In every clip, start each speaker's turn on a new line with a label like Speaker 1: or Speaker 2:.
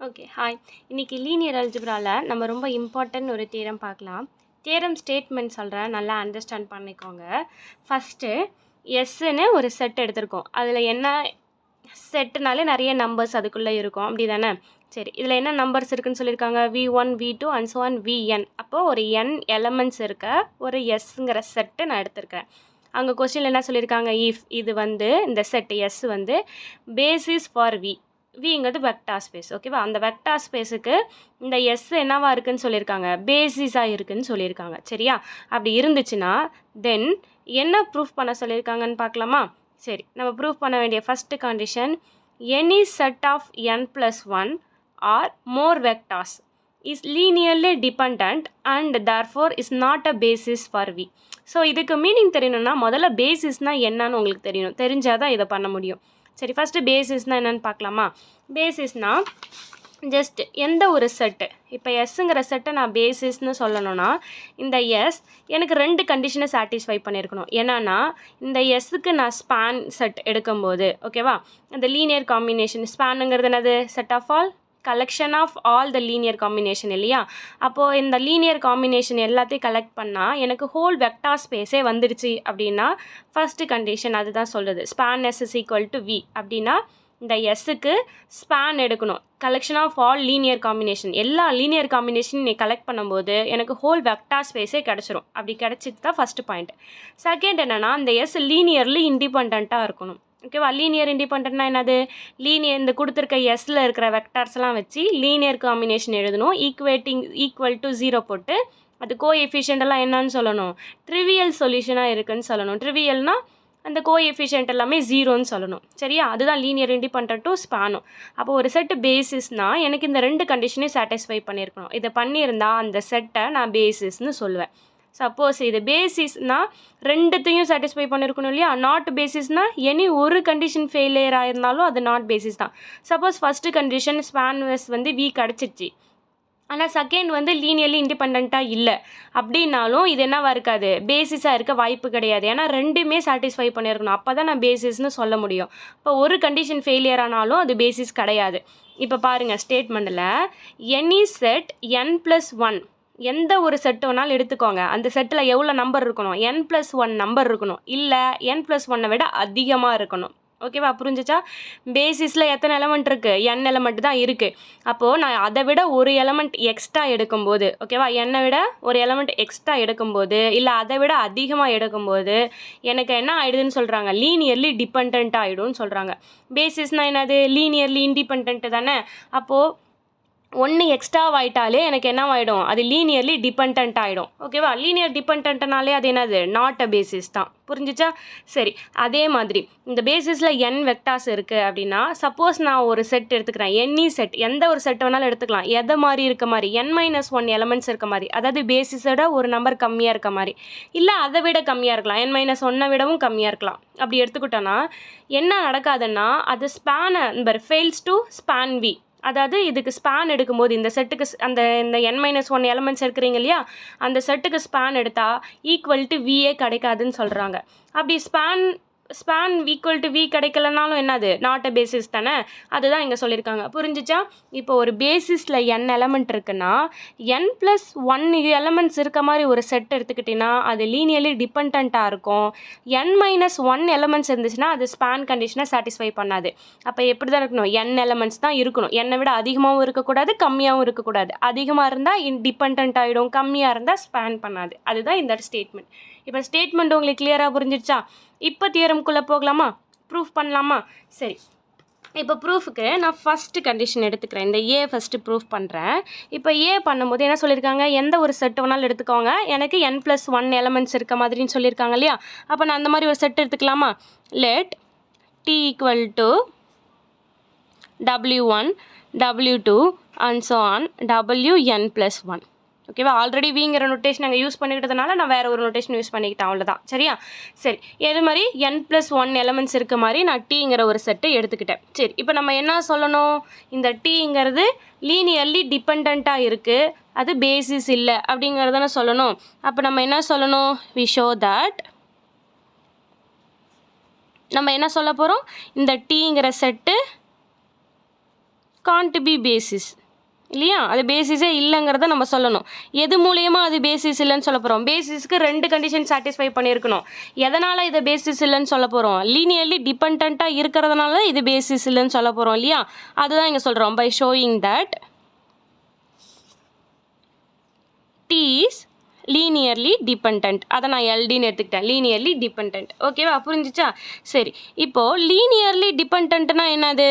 Speaker 1: Okay hi. இன்னைக்கு linear அல்ஜிப்ரால நம்ம ரொம்ப இம்பார்ட்டன்ட் ஒரு தியரம் பார்க்கலாம். தியரம் ஸ்டேட்மெண்ட் சொல்கிறேன், நல்லா அண்டர்ஸ்டாண்ட் பண்ணிக்கோங்க. ஃபஸ்ட்டு எஸ்ன்னு ஒரு செட் எடுத்திருக்கோம். அதில் என்ன செட்டுனாலே நிறைய நம்பர்ஸ் அதுக்குள்ளே இருக்கும், அப்படி தானே? சரி, இதில் என்ன நம்பர்ஸ் இருக்குன்னு சொல்லியிருக்காங்க? V1 V2 and so on Vn. அப்போது ஒரு n எலமெண்ட்ஸ் இருக்க ஒரு எஸ்ங்கிற செட்டு நான் எடுத்திருக்கேன். அங்கே கொஸ்டினில் என்ன சொல்லியிருக்காங்க? இஃப் இது வந்து இந்த செட் எஸ் வந்து பேசிஸ் ஃபார் விங்கிறது வெக்டார் ஸ்பேஸ், ஓகேவா? அந்த வெக்டார் ஸ்பேஸுக்கு இந்த எஸ் என்னவா இருக்குன்னு சொல்லியிருக்காங்க? பேசிஸாக இருக்குன்னு சொல்லியிருக்காங்க, சரியா? அப்படி இருந்துச்சுன்னா தென் என்ன ப்ரூஃப் பண்ண சொல்லியிருக்காங்கன்னு பார்க்கலாமா? சரி, நம்ம ப்ரூஃப் பண்ண வேண்டிய first condition, any set of n+1 or more vectors is linearly dependent and therefore is not a basis for V. So இதுக்கு மீனிங் தெரியணும்னா முதல்ல பேசிஸ்னால் என்னன்னு உங்களுக்கு தெரியணும், தெரிஞ்சால் தான் இதை பண்ண முடியும். சரி, ஃபஸ்ட்டு பேசிஸ்னால் என்னென்னு பார்க்கலாமா? பேசிஸ்னால் ஜஸ்ட் எந்த ஒரு செட்டு, இப்போ எஸ்ஸுங்கிற செட்டை நான் பேசிஸ்ன்னு சொல்லணும்னா இந்த எஸ் எனக்கு ரெண்டு கண்டிஷனை சாட்டிஸ்ஃபை பண்ணியிருக்கணும். என்னன்னா இந்த எஸ்ஸுக்கு நான் ஸ்பேன் செட் எடுக்கும்போது, ஓகேவா, அந்த லீனியர் காம்பினேஷன், ஸ்பேனுங்கிறது என்னது? Set of all, collection of all the linear combination இல்லையா? அப்போது இந்த லீனியர் காம்பினேஷன் எல்லாத்தையும் கலெக்ட் பண்ணால் எனக்கு ஹோல் வெக்டார் ஸ்பேஸே வந்துடுச்சு அப்படின்னா ஃபஸ்ட்டு கண்டிஷன் அதுதான் சொல்லுது. Span S is equal to V அப்படின்னா இந்த எஸ்ஸுக்கு ஸ்பேன் எடுக்கணும், collection of all linear combination, எல்லா லீனியர் காம்பினேஷன் நீ கலெக்ட் பண்ணும்போது எனக்கு ஹோல் வெக்டார் ஸ்பேஸே கிடச்சிரும். அப்படி கிடச்சிட்டு தான் ஃபஸ்ட்டு பாயிண்ட். செகண்ட் என்னென்னா இந்த எஸ் லீனியர்லி இண்டிபெண்ட்டாக இருக்கணும், ஓகேவா? லீனியர் இண்டிபெண்ட்னா என்னது? லீனியர் இந்த கொடுத்துருக்க எஸ்ஸில் இருக்கிற வெக்டார்ஸ்லாம் வச்சு லீனியர் காம்பினேஷன் எழுதணும். ஈக்குவல் டு 0 போட்டு அது கோஎஃபிஷியன்டெல்லாம் என்னன்னு சொல்லணும்? ட்ரிவியல் சொல்யூஷனாக இருக்குன்னு சொல்லணும். ட்ரிவியல்னால் அந்த கோஎஃபிஷியன்ட் எல்லாமே 0ன்னு சொல்லணும், சரியா? அதுதான் லீனியர் இண்டிபெண்ட் டு ஸ்பேனும். அப்போ ஒரு செட்டு பேசிஸ்னால் எனக்கு இந்த ரெண்டு கண்டிஷனையும் சாட்டிஸ்ஃபை பண்ணியிருக்கணும். இதை பண்ணியிருந்தா அந்த செட்டை நான் பேசிஸ்ன்னு சொல்லுவேன். சப்போஸ் இது பேசிஸ்னால் ரெண்டுத்தையும் சாட்டிஸ்ஃபை பண்ணியிருக்கணும் இல்லையா? நாட் பேசிஸ்னால் எனி ஒரு கண்டிஷன் ஃபெயிலியர் ஆயிருந்தாலும் அது நாட் பேசிஸ் தான். சப்போஸ் ஃபஸ்ட்டு கண்டிஷன் ஸ்பேன்வெஸ் வந்து வி கிடச்சிச்சு, ஆனால் செகண்ட் வந்து லீனியர்லி இண்டிபெண்ட்டாக இல்லை அப்படின்னாலும் இது என்னவா இருக்காது? பேசிஸாக இருக்க வாய்ப்பு கிடையாது. ஏன்னா ரெண்டுமே சாட்டிஸ்ஃபை பண்ணியிருக்கணும், அப்போ தான் நான் பேசிஸ்ன்னு சொல்ல முடியும். இப்போ ஒரு கண்டிஷன் ஃபெயிலியர் ஆனாலும் அது பேசிஸ் கிடையாது. இப்போ பாருங்கள் ஸ்டேட்மெண்ட்டில் எனி செட் n+1, எந்த ஒரு செட்டு வேணாலும் எடுத்துக்கோங்க, அந்த செட்டில் எவ்வளோ நம்பர் இருக்கணும்? n+1 நம்பர் இருக்கணும், இல்லை n+1 விட அதிகமாக இருக்கணும், ஓகேவா? புரிஞ்சிச்சா? பேசிஸில் எத்தனை எலமெண்ட் இருக்குது? n எலமெண்ட் தான் இருக்குது. அப்போது நான் அதை விட ஒரு எலமெண்ட் எக்ஸ்ட்ரா எடுக்கும்போது, ஓகேவா, என்னை விட ஒரு எலமெண்ட் எக்ஸ்ட்ரா எடுக்கும்போது இல்லை அதை விட அதிகமாக எடுக்கும்போது எனக்கு என்ன ஆகிடுதுன்னு சொல்கிறாங்க? லீனியர்லி டிபெண்ட் ஆகிடும்னு சொல்கிறாங்க. பேசிஸ்னால் என்னது? லீனியர்லி இண்டிபெண்ட் தானே? அப்போது ஒன்று எக்ஸ்ட்ரா ஆகிட்டாலே எனக்கு என்ன ஆகிடும்? அது லீனியர்லி டிபெண்ட் ஆகிடும், ஓகேவா? லீனியர் டிபெண்ட்னாலே அது என்னது? நாட் அ பேசிஸ் தான். புரிஞ்சிச்சா? சரி, அதே மாதிரி இந்த பேசிஸில் n வெக்டார்ஸ் இருக்குது அப்படின்னா சப்போஸ் நான் ஒரு செட் எடுத்துக்கிறேன், எனி செட், எந்த ஒரு செட் வேணாலும் எடுத்துக்கலாம். எதை மாதிரி இருக்க மாதிரி? n-1 எலமெண்ட்ஸ் இருக்க மாதிரி, அதாவது பேசிஸோட ஒரு நம்பர் கம்மியாக இருக்க மாதிரி, இல்லை அதை விட கம்மியாக இருக்கலாம், n-1 விடவும் கம்மியாக இருக்கலாம். அப்படி எடுத்துக்கிட்டோன்னா என்ன நடக்காதுன்னா அது span number fails to span V. அதாவது இதுக்கு ஸ்பேன் எடுக்கும்போது இந்த செட்டுக்கு இந்த n-1 எலமெண்ட்ஸ் இருக்கிறீங்க இல்லையா, அந்த செட்டுக்கு ஸ்பேன் எடுத்தால் ஈக்குவல் டு விஏ கிடைக்காதுன்னு சொல்கிறாங்க. அப்படி ஸ்பேன் ஈக்குவல் டு வி கிடைக்கலனாலும் என்னது? நாட் அ பேசிஸ் தானே? அதுதான் இங்கே சொல்லியிருக்காங்க. புரிஞ்சிச்சா? இப்போ ஒரு பேசிஸில் n எலமெண்ட் இருக்குன்னா n+1 எலமெண்ட்ஸ் இருக்க மாதிரி ஒரு செட் எடுத்துக்கிட்டிங்கன்னா அது லீனியர்லி டிபெண்ட்டாக இருக்கும். n-1 எலமெண்ட்ஸ் இருந்துச்சுன்னா அது ஸ்பேன் கண்டிஷனை சாட்டிஸ்ஃபை பண்ணாது. அப்போ எப்படி தான் இருக்கணும்? n எலமெண்ட்ஸ் தான் இருக்கணும். என்னை விட அதிகமாகவும் இருக்கக்கூடாது, கம்மியாகவும் இருக்கக்கூடாது. அதிகமாக இருந்தால் டிபெண்ட் ஆகிடும், கம்மியாக இருந்தால் ஸ்பேன் பண்ணாது. அதுதான் இந்த ஸ்டேட்மெண்ட். இப்போ ஸ்டேட்மெண்ட் உங்களுக்கு கிளியராக புரிஞ்சிடுச்சா? இப்போ தியரம்குள்ளே போகலாமா? ப்ரூஃப் பண்ணலாமா? சரி, இப்போ ப்ரூஃபுக்கு நான் ஃபஸ்ட்டு கண்டிஷன் எடுத்துக்கிறேன். இந்த ஏ ஃபஸ்ட்டு ப்ரூஃப் பண்ணுறேன். இப்போ ஏ பண்ணும்போது என்ன சொல்லியிருக்காங்க? எந்த ஒரு செட் வேணாலும் எடுத்துக்கோங்க, எனக்கு n+1 எலமெண்ட்ஸ் இருக்க மாதிரின்னு சொல்லியிருக்காங்க இல்லையா? அப்போ நான் அந்த மாதிரி ஒரு செட் எடுத்துக்கலாமா? Let t equal to w1 w2 and so on wn+1, ஓகேவா? ஆல்ரெடி விங்கிற நோட்டேஷன் நாங்கள் யூஸ் பண்ணிக்கிட்டதுனால நான் வேறு ஒரு நோட்டேஷன் யூஸ் பண்ணிக்கிட்டேன், அவ்வளோதான், சரியா? சரி, இது மாதிரி n+1 எலமெண்ட்ஸ் இருக்க மாதிரி நான் டீங்கிற ஒரு செட்டை எடுத்துக்கிட்டேன். சரி, இப்போ நம்ம என்ன சொல்லணும்? இந்த டீங்கிறது லீனியர்லி டிபெண்ட்டாக இருக்குது, அது பேசிஸ் இல்லை அப்படிங்கிறதான சொல்லணும். அப்போ நம்ம என்ன சொல்லணும்? வி ஷோ தட் நம்ம என்ன சொல்ல போகிறோம்? இந்த டீங்கிற செட்டு காண்ட் பி பேசிஸ் இல்லையா? அது பேசிஸே இல்லைங்கிறத நம்ம சொல்லணும். எது மூலியமாக அது பேசிஸ் இல்லைன்னு சொல்ல போகிறோம்? பேசிஸ்க்கு 2 கண்டிஷன் சாட்டிஸ்ஃபை பண்ணியிருக்கணும். எதனால் இது பேசிஸ் இல்லைன்னு சொல்ல போகிறோம்? லீனியர்லி டிபெண்ட்டாக இருக்கிறதுனால இது பேசிஸ் இல்லைன்னு சொல்ல போகிறோம் இல்லையா? அதுதான் இங்கே சொல்கிறோம். By showing that T is linearly dependent. அதை நான் எல்டின்னு எடுத்துக்கிட்டேன். Linearly dependent. ஓகேவா? புரிஞ்சிச்சா? சரி, இப்போது லீனியர்லி டிபெண்ட்னா என்னது?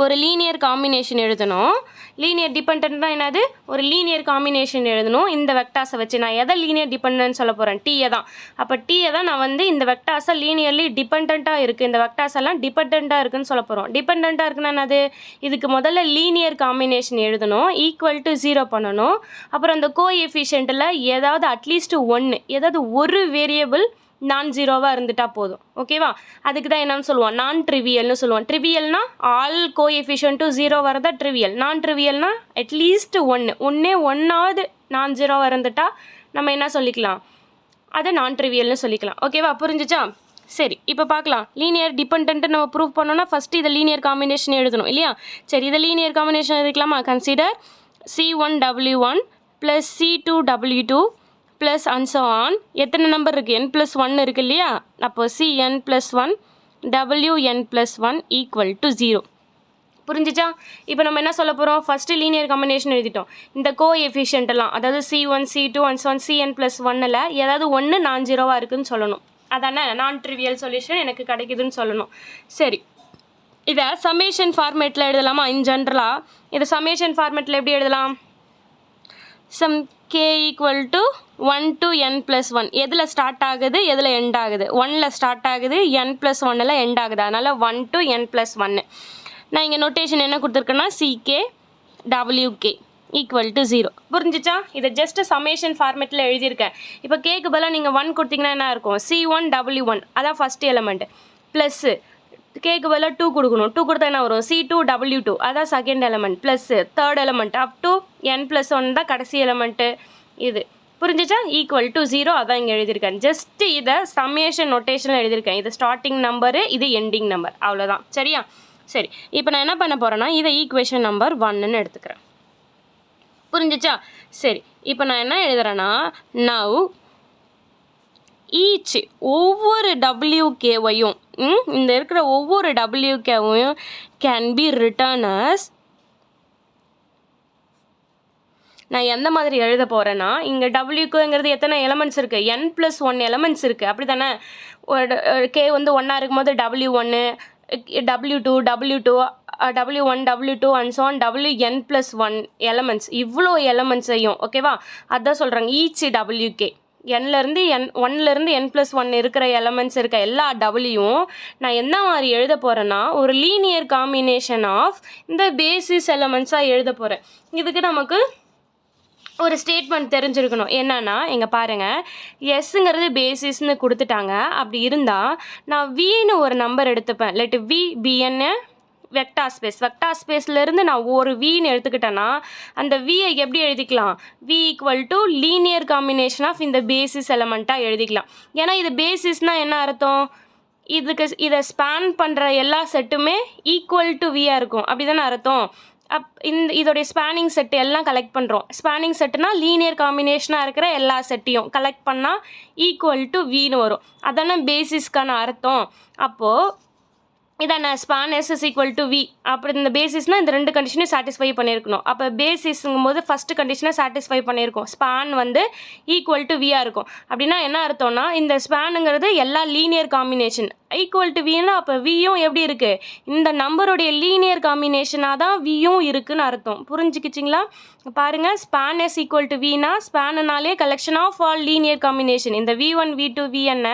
Speaker 1: ஒரு லீனியர் காம்பினேஷன் எழுதணும். லீனியர் டிபெண்ட்னா என்னது? ஒரு லீனியர் காம்பினேஷன் எழுதணும். இந்த வெக்டாஸை வச்சு நான் எதை லீனியர் டிபெண்ட்னு சொல்ல போகிறேன்? டீயை தான். அப்போ டீயை தான் நான் வந்து இந்த வெக்டாஸை லீனியர்லி டிபெண்ட்டாக இருக்குது, இந்த வெக்டாஸ் எல்லாம் டிபெண்ட்டாக இருக்குன்னு சொல்ல போகிறோம். டிபெண்ட்டாக இருக்குன்னா என்னது? இதுக்கு முதல்ல லீனியர் காம்பினேஷன் எழுதணும், ஈக்குவல் டு 0 பண்ணணும். அப்புறம் அந்த கோஎஃபிஷியன்ட்டில் ஏதாவது அட்லீஸ்ட் 1, ஏதாவது ஒரு வேரியபிள் நான் ஜீரோவாக இருந்துட்டா போதும். ஓகேவா? அதுக்கு தான் என்னன்னு சொல்லுவோம்? நான் ட்ரிவியல்னு சொல்லுவோம். ட்ரிவியல்னா ஆல் கோஎஃபிஷியன்ட்டும் 0 வரதா ட்ரிவியல். நான் ட்ரிவியல்னா அட்லீஸ்ட் 1, ஒன்றாவது நான் ஜீரோவாக இருந்துட்டா நம்ம என்ன சொல்லிக்கலாம்? அதை நான் ட்ரிவியல்னு சொல்லிக்கலாம். ஓகேவா? புரிஞ்சிச்சா? சரி, இப்போ பார்க்கலாம். லீனியர் டிபெண்ட்டு நம்ம ப்ரூவ் பண்ணோன்னா ஃபஸ்ட்டு இதை லீனியர் காம்பினேஷன் எழுதணும் இல்லையா? சரி, இதை லீனியர் காம்பினேஷன் எழுதிக்கலாமா? Consider C1W1 + C2W2 plus and so on. எத்தனை நம்பர் இருக்குது? n+1 இருக்குது இல்லையா? அப்போ Cn+1 Wn+1 = 0. புரிஞ்சிச்சா? இப்போ நம்ம என்ன சொல்ல போகிறோம்? ஃபஸ்ட்டு லீனியர் காம்பினேஷன் எழுதிட்டோம். இந்த கோஎஃபிஷியன்ட்லாம், அதாவது C1 C2 and so on Cn+1ல் ஏதாவது ஒன்று நான் ஜீரோவாக இருக்குதுன்னு சொல்லணும். அதானே நான் ட்ரிவியல் சொல்யூஷன் எனக்கு கிடைக்குதுன்னு சொல்லணும். சரி, இதை சமேஷன் ஃபார்மேட்டில் எழுதலாமா? இன் ஜென்ரலாக இதை சமேஷன் ஃபார்மேட்டில் எப்படி எழுதலாம்? Sum k = 1 to n+1. எதில் ஸ்டார்ட் ஆகுது, எதில் எண்ட் ஆகுது? 1ல் ஸ்டார்ட் ஆகுது, n+1ல் எண்ட் ஆகுது. அதனால் 1 to n+1. நான் இங்கே நோட்டேஷன் என்ன கொடுத்துருக்கேன்னா CK WK = 0. புரிஞ்சிச்சா? இதை ஜஸ்ட் சமேஷன் ஃபார்மேட்டில் எழுதியிருக்கேன். இப்போ கேக்கு பதிலாக நீங்கள் 1 கொடுத்தீங்கன்னா என்ன இருக்கும்? C1W1 அதான் ஃபஸ்ட் எலமெண்ட், ப்ளஸ்ஸு கேக்கு பதிலாக 2 கொடுக்கணும். 2 கொடுத்தா என்ன வரும்? C2W2 அதான் second element, plus third element up to n+1 தான் கடைசி எலமெண்ட்டு. இது புரிஞ்சிச்சா? = 0. அதான் இங்கே எழுதியிருக்கேன். ஜஸ்ட்டு இதை சமேஷன் நோட்டேஷனில் எழுதியிருக்கேன். இது ஸ்டார்டிங் நம்பரு, இது எண்டிங் நம்பர், அவ்வளோதான். சரியா? சரி, இப்போ நான் என்ன பண்ண போகிறேன்னா இதை ஈக்குவேஷன் நம்பர் 1ன்னு எடுத்துக்கிறேன். புரிஞ்சிச்சா? சரி, இப்போ நான் என்ன எழுதுறேன்னா நவ் ஈச் ஒவ்வொரு WKவையும் இந்த இருக்கிற ஒவ்வொரு WKவையும் கேன் பி ரிட்டர்ன் அஸ். நான் எந்த மாதிரி எழுத போகிறேன்னா இங்கே WKங்கிறது எத்தனை எலமெண்ட்ஸ் இருக்குது? n+1 எலமெண்ட்ஸ் இருக்குது. அப்படி தானே? K வந்து 1 இருக்கும்போது W1 W2 W1 W2 and so on Wn+1 elements, இவ்வளோ எலமெண்ட்ஸையும் ஓகேவா? அதான் சொல்கிறாங்க ஈச் WK n-லேருந்து n1லேருந்து n+1 இருக்கிற எலமெண்ட்ஸ் இருக்க எல்லா டபுள்யூவும் நான் என்ன மாதிரி எழுத போகிறேன்னா ஒரு லீனியர் காம்பினேஷன் ஆஃப் இந்த பேசிஸ் எலமெண்ட்ஸாக எழுத போகிறேன். இதுக்கு நமக்கு ஒரு ஸ்டேட்மெண்ட் தெரிஞ்சிருக்கணும். என்னன்னா இங்கே பாருங்கள், எஸ்ஸுங்கிறது பேசிஸ்ன்னு கொடுத்துட்டாங்க. அப்படி இருந்தால் நான் வின்னு ஒரு நம்பர் எடுத்துப்பேன். லெட் வி பிஎன்னு வெக்டார் ஸ்பேஸ். வெக்டார் ஸ்பேஸ்லேருந்து நான் ஒரு வின்னு எடுத்துக்கிட்டேன்னா அந்த வியை எப்படி எழுதிக்கலாம்? வி = லீனியர் காம்பினேஷன் ஆஃப் இந்த பேசிஸ் எலமெண்ட்டாக எழுதிக்கலாம். ஏன்னா இது பேசிஸ்னால் என்ன அர்த்தம்? இதை ஸ்பேன் பண்ணுற எல்லா செட்டுமே = வியாக இருக்கும். அப்படி தானே அர்த்தம்? இதோடைய ஸ்பேனிங் செட்டு எல்லாம் கலெக்ட் பண்ணுறோம். ஸ்பேனிங் செட்டுனா லீனியர் காம்பினேஷனாக இருக்கிற எல்லா செட்டையும் கலெக்ட் பண்ணால் = வின்னு வரும். அதானே பேசிஸ்க்கான அர்த்தம். அப்போது இதான ஸ்பான் S = V. அப்படி இந்த பேசிஸ்னால் இந்த 2 கண்டிஷனையும் சாட்டிஸ்ஃபை பண்ணியிருக்கணும். அப்போ பேசிஸுங்கும் போது ஃபஸ்ட்டு கண்டிஷனை சாட்டிஸ்ஃபை பண்ணியிருக்கோம். ஸ்பான் வந்து = வியாக இருக்கும். அப்படின்னா என்ன அர்த்தம்னா இந்த ஸ்பானுங்கிறது எல்லா லீனியர் காம்பினேஷன் = வின்னா அப்போ வியும் எப்படி இருக்குது? இந்த நம்பருடைய லீனியர் காம்பினேஷனாக தான் வியும் இருக்குதுன்னு அர்த்தம். புரிஞ்சுக்கிச்சிங்களா? பாருங்கள், ஸ்பான் S = வினா ஸ்பானுனாலே collection of all linear combination. இந்த V1 V2 Vn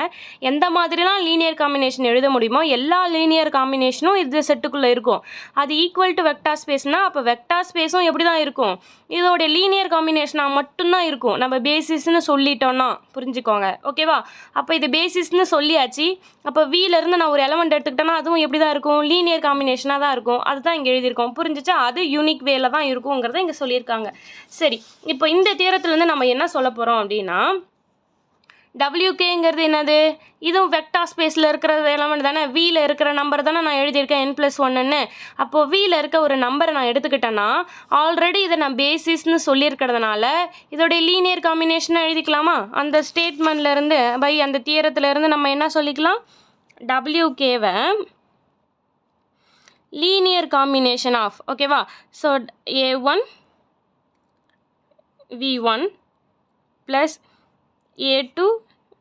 Speaker 1: எந்த மாதிரிலாம் லீனியர் காம்பினேஷன் எழுத முடியுமோ எல்லா லீனியர் காம்பினேஷனும் இது செட்டுக்குள்ளே இருக்கும். அது = வெக்டார் ஸ்பேஸ்னால் அப்போ வெக்டார் ஸ்பேஸும் எப்படி தான் இருக்கும்? இதோடைய லீனியர் காம்பினேஷனாக மட்டும்தான் இருக்கும். நம்ம பேசிஸ்ன்னு சொல்லிட்டோன்னா புரிஞ்சுக்கோங்க. ஓகேவா? அப்போ இது பேசிஸ்ன்னு சொல்லியாச்சு. அப்போ விலேருந்து நான் ஒரு எலமெண்ட் எடுத்துக்கிட்டேன்னா அதுவும் எப்படி தான் இருக்கும்? லீனியர் காம்பினேஷனாக தான் இருக்கும். அதுதான் இங்கே எழுதியிருக்கோம். புரிஞ்சிச்சா? அது யூனிக் வேல தான் இருக்குங்கிறத இங்கே சொல்லியிருக்காங்க. சரி, இப்போ இந்த தியரத்துலேருந்து நம்ம என்ன சொல்ல போகிறோம் அப்படின்னா WKங்கிறது என்னது? இதுவும் வெக்டார் ஸ்பேஸில் இருக்கிற எலமெண்ட் தானே. வியில் இருக்கிற நம்பர் தானே நான் எழுதியிருக்கேன் n+1ன்னு. அப்போது வியில் இருக்க ஒரு நம்பரை நான் எடுத்துக்கிட்டேன்னா ஆல்ரெடி இதை நான் பேசிஸ்ன்னு சொல்லியிருக்கிறதுனால இதோடைய லீனியர் காம்பினேஷனாக எழுதிக்கலாமா? அந்த ஸ்டேட்மெண்ட்லேருந்து அந்த தியரத்துலேருந்து நம்ம என்ன சொல்லிக்கலாம்? WKவை லீனியர் காம்பினேஷன் ஆஃப், ஓகேவா? So A1 V1 plus A2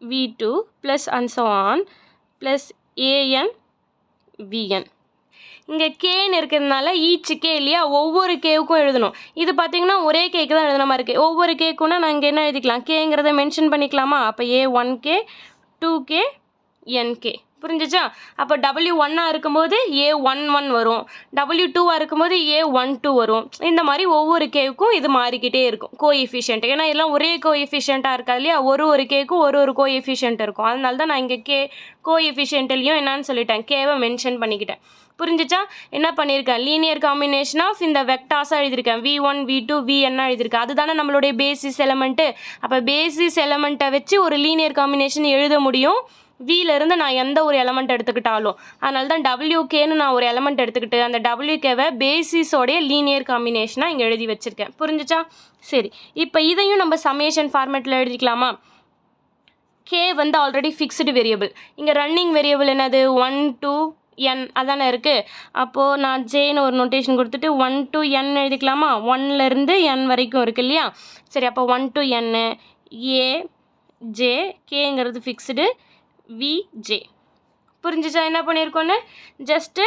Speaker 1: V2 plus and so on plus AN VN. இங்கே கேன்னு இருக்கிறதுனால ஈச் கே இல்லையா, ஒவ்வொரு கேவுக்கும் எழுதணும். இது பார்த்தீங்கன்னா ஒரே கேக்கு தான் எழுதுன மாதிரி இருக்குது. ஒவ்வொரு கேக்குன்னா நான் இங்கே என்ன எழுதிக்கலாம்? கேங்கிறத மென்ஷன் பண்ணிக்கலாமா? அப்போ A1K 2K NK. புரிஞ்சிச்சா? அப்போ W1 இருக்கும்போது A11 வரும், W2 இருக்கும்போது A12 வரும். இந்த மாதிரி ஒவ்வொரு கேவுக்கும் இது மாறிக்கிட்டே இருக்கும் கோஎஃபிஷியன்ட். ஏன்னா இதெல்லாம் ஒரே கோஎஃபிஷியண்ட்டாக இருக்காது இல்லையா, ஒரு கேவுக்கும் ஒரு கோஎஃபிஷியன்ட் இருக்கும். அதனால தான் நான் இங்கே கோஎஃபிஷியன்ட்லேயும் என்னன்னு சொல்லிட்டேன், கேவை மென்ஷன் பண்ணிக்கிட்டேன். புரிஞ்சிச்சா? என்ன பண்ணியிருக்கேன்? லீனியர் காம்பினேஷன் ஆஃப் இந்த வெக்டாஸாக எழுதியிருக்கேன். V1 V2 VN எழுதியிருக்கேன். அதுதானே நம்மளுடைய பேசிஸ் எலமெண்ட்டு. அப்போ பேசிஸ் எலமெண்ட்டை வச்சு ஒரு லீனியர் காம்பினேஷன் எழுத முடியும் விலேருந்து நான் எந்த ஒரு எலமெண்ட் எடுத்துக்கிட்டாலும். அதனால தான் WKன்னு நான் ஒரு எலமெண்ட் எடுத்துக்கிட்டு அந்த WKவை பேசிஸோடைய லீனியர் காம்பினேஷனாக இங்கே எழுதி வச்சுருக்கேன். புரிஞ்சிச்சா? சரி, இப்போ இதையும் நம்ம சமேஷன் ஃபார்மேட்டில் எழுதிக்கலாமா? K வந்து ஆல்ரெடி ஃபிக்ஸ்டு வேரியபிள். இங்கே ரன்னிங் வேரியபிள் என்னது? 1 to n அதானே இருக்குது. அப்போது நான் ஜேன்னு ஒரு நோட்டேஷன் கொடுத்துட்டு 1 to n எழுதிக்கலாமா? 1லேருந்து n வரைக்கும் இருக்குது இல்லையா? சரி, அப்போ 1 to n A J Kங்கிறது ஃபிக்ஸ்டு VJ. புரிஞ்சிச்சா என்ன பண்ணியிருக்கோன்னு? ஜஸ்ட்டு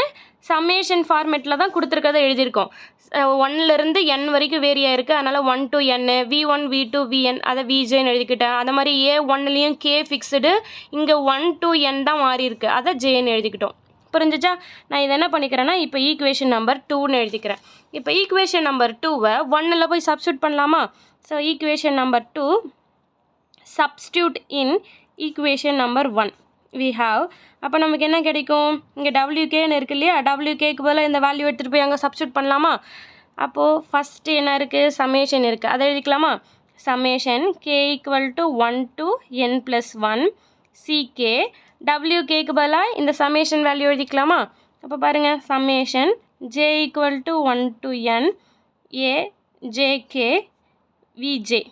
Speaker 1: சம்மேஷன் ஃபார்மேட்டில் தான் கொடுத்துருக்கதை எழுதியிருக்கோம். 1லேருந்து n வரைக்கும் வேரியா இருக்குது. அதனால் 1 to n V1 V2 VN அதை VJன்னு எழுதிக்கிட்டேன். அது மாதிரி A1லேயும் K ஃபிக்ஸ்டு, இங்கே 1 to n தான் மாறி இருக்குது, அதை Jன்னு எழுதிக்கிட்டோம். புரிஞ்சிச்சா? நான் இதை என்ன பண்ணிக்கிறேன்னா இப்போ ஈக்குவேஷன் நம்பர் 2ன்னு எழுதிக்கிறேன். இப்போ ஈக்குவேஷன் நம்பர் 2வை 1ல் போய் சப்ஸ்டியூட் பண்ணலாமா? So equation number 2 substitute in equation number 1 we have. அப்போ நமக்கு என்ன கிடைக்கும்? இங்கே WKன்னு இருக்கு இல்லையா, WKக்கு பதிலாக இந்த வேல்யூ எடுத்துகிட்டு போய் அங்கே சப்ஸ்டியூட் பண்ணலாமா? அப்போது ஃபஸ்ட்டு என்ன இருக்குது? சமேஷன் இருக்குது, அதை எழுதிக்கலாமா? Summation K = 1 to n+1 CK. WKக்கு பதிலாக இந்த சமேஷன் வேல்யூ எழுதிக்கலாமா? அப்போ பாருங்கள், summation J = 1 to n A JK VJ.